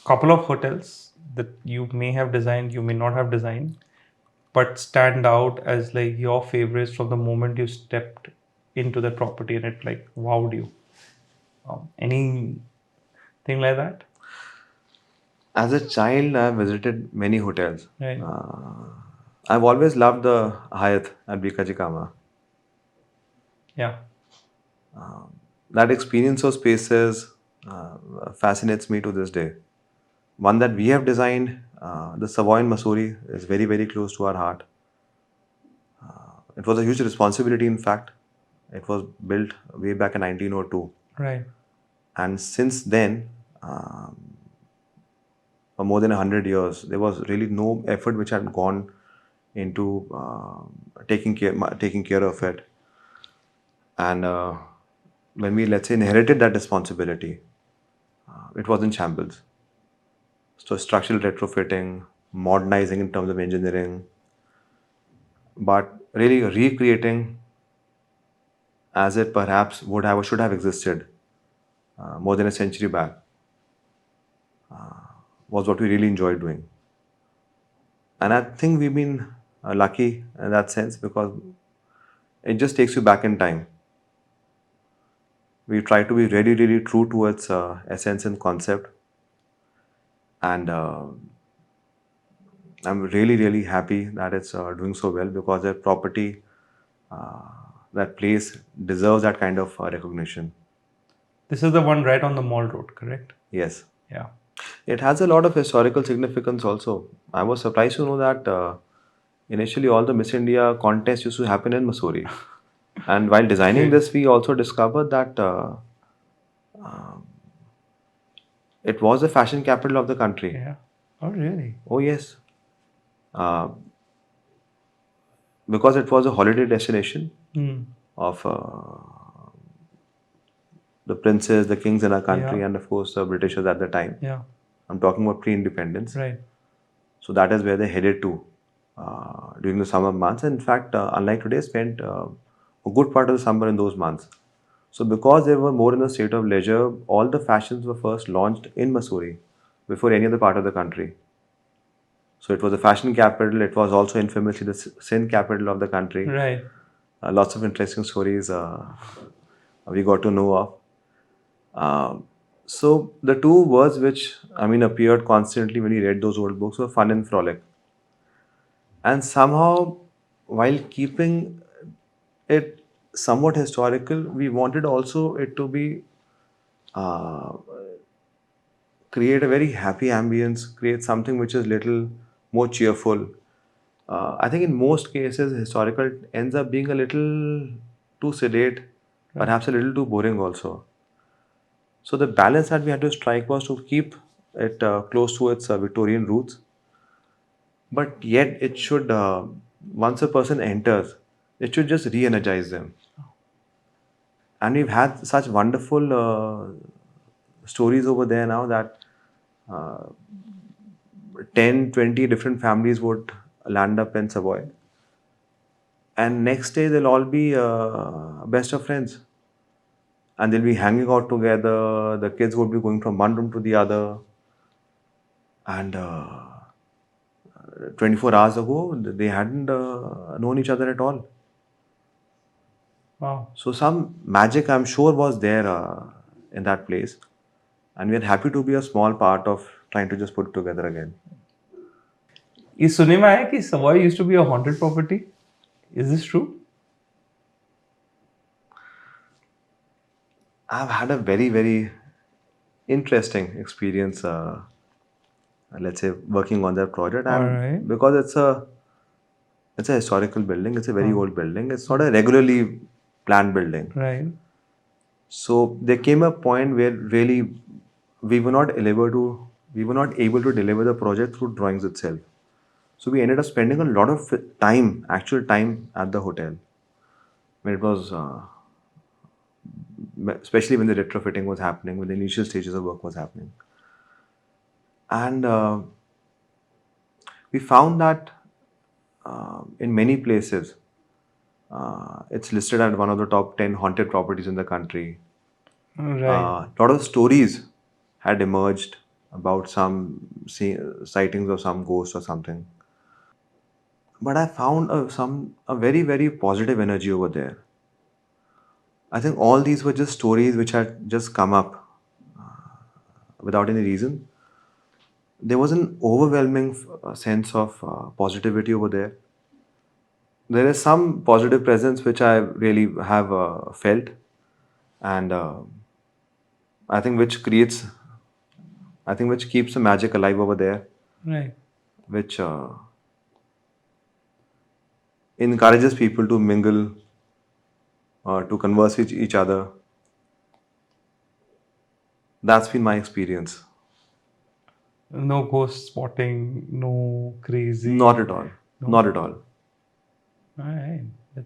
couple of hotels that you may have designed, you may not have designed, but stand out as like your favorites from the moment you stepped into the property and it like wowed you? Anything like that? As a child, I've visited many hotels. Right. I've always loved the Hyatt at Bikajikama. Yeah. That experience of spaces fascinates me to this day. One that we have designed, the Savoy in Mussoorie, is very, very close to our heart. It was a huge responsibility, in fact. It was built way back in 1902. Right. And since then, for more than 100 years, there was really no effort which had gone into taking care of it. And when we, let's say, inherited that responsibility, it was in shambles. So structural retrofitting, modernizing in terms of engineering, but really recreating as it perhaps would have or should have existed more than a century back was what we really enjoyed doing. And I think we've been lucky in that sense because it just takes you back in time. We try to be really, really true to its essence and concept. And I'm really, really happy that it's doing so well because that property, that place deserves that kind of recognition. This is the one right on the Mall Road, correct? Yes. Yeah. It has a lot of historical significance also. I was surprised to know that initially all the Miss India contests used to happen in Mussoorie. And while designing Okay. this, we also discovered that it was the fashion capital of the country. Yeah. Oh, really? Oh, yes. Uh, because it was a holiday destination Hmm. of the princes, the kings in our country, Yeah. and of course the Britishers at the time. Yeah. I'm talking about pre-independence. Right. So that is where they headed to during the summer months. And in fact, unlike today, spent a good part of the summer in those months. So because they were more in a state of leisure, all the fashions were first launched in Mussoorie before any other part of the country. So it was a fashion capital. It was also infamously the sin capital of the country. Right. Lots of interesting stories we got to know of. So the two words which I mean appeared constantly when we read those old books were fun and frolic. And somehow, while keeping it somewhat historical, we wanted also it to be uh, create a very happy ambience, create something which is little more cheerful. I think in most cases, historical ends up being a little too sedate, Right. perhaps a little too boring also. So the balance that we had to strike was to keep it close to its Victorian roots, but yet it should, once a person enters, it should just re-energize them. And we've had such wonderful stories over there now that 10, 20 different families would land up in Savoy. And next day they'll all be best of friends. And they'll be hanging out together. The kids would be going from one room to the other. And 24 hours ago, they hadn't known each other at all. Wow. So some magic, I'm sure, was there in that place. And we're happy to be a small part of trying to just put it together again. ये सुनने में आया कि Savoy used to be a haunted property. Is this true? I've had a very, very interesting experience, let's say, working on that project. All And right. because it's a historical building, it's a very Oh. old building. It's not a regularly planned building. Right. So there came a point where really we were not able to deliver the project through drawings itself. So we ended up spending a lot of time, actual time at the hotel when it was, especially when the retrofitting was happening, when the initial stages of work was happening, and we found that in many places, it's listed at one of the top 10 haunted properties in the country. Right. A lot of stories had emerged about sightings of some ghost or something. But I found a very very positive energy over there. I think all these were just stories which had just come up without any reason. There was an overwhelming sense of positivity over there. There is some positive presence which I really have felt, and I think which creates, I think which keeps the magic alive over there, Right. which encourages people to mingle, to converse with each other. That's been my experience. No ghost spotting, no Not crazy, at all. no. Not at all. All right.